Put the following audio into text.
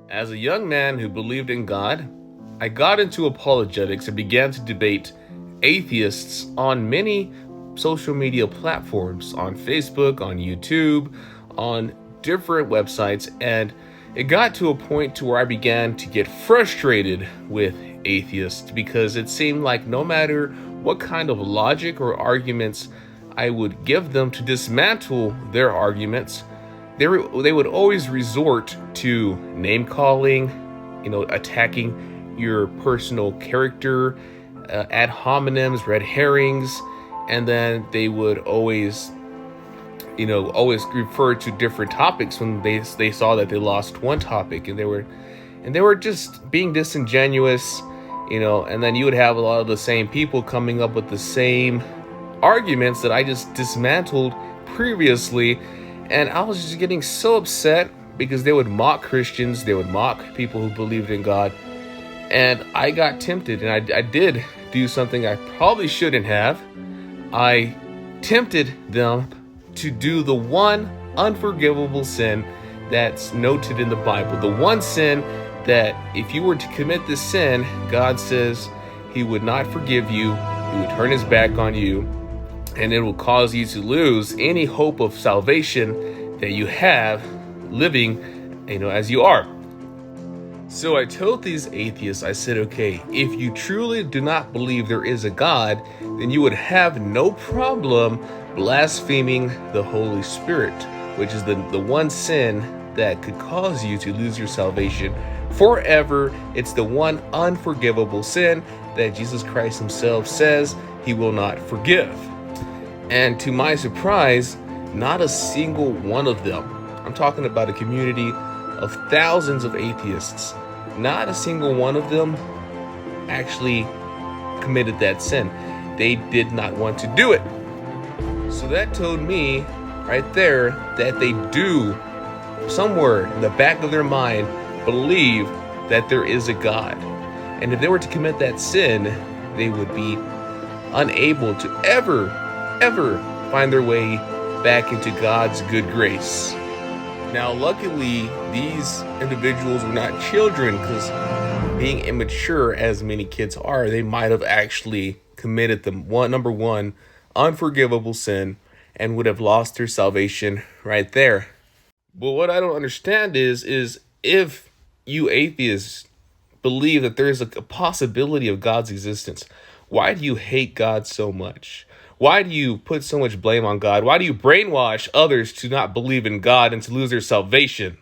As a young man who believed in God, I got into apologetics and began to debate atheists on many social media platforms, on Facebook, on YouTube, on different websites, and it got to a point to where I began to get frustrated with atheists because it seemed like no matter what kind of logic or arguments I would give them to dismantle their arguments, they would always resort to name calling, attacking your personal character, ad hominems, red herrings, and then they would always refer to different topics when they saw that they lost one topic, and they were just being disingenuous, and then you would have a lot of the same people coming up with the same arguments that I just dismantled previously. And I was just getting so upset because they would mock Christians, they would mock people who believed in God. And I got tempted, and I did do something I probably shouldn't have. I tempted them to do the one unforgivable sin that's noted in the Bible. The one sin that if you were to commit this sin, God says he would not forgive you, he would turn his back on you, and it will cause you to lose any hope of salvation that you have living, as you are. So I told these atheists, I said, okay, if you truly do not believe there is a God, then you would have no problem blaspheming the Holy Spirit, which is the one sin that could cause you to lose your salvation forever. It's the one unforgivable sin that Jesus Christ himself says he will not forgive. And to my surprise, not a single one of them, I'm talking about a community of thousands of atheists, not a single one of them actually committed that sin. They did not want to do it. So that told me right there that they do, somewhere in the back of their mind, believe that there is a God. And if they were to commit that sin, they would be unable to ever find their way back into God's good grace. Now, luckily, these individuals were not children, because being immature, as many kids are, they might have actually committed the number one unforgivable sin and would have lost their salvation right there. But what I don't understand is if you atheists believe that there is a possibility of God's existence, why do you hate God so much? Why do you put so much blame on God? Why do you brainwash others to not believe in God and to lose their salvation?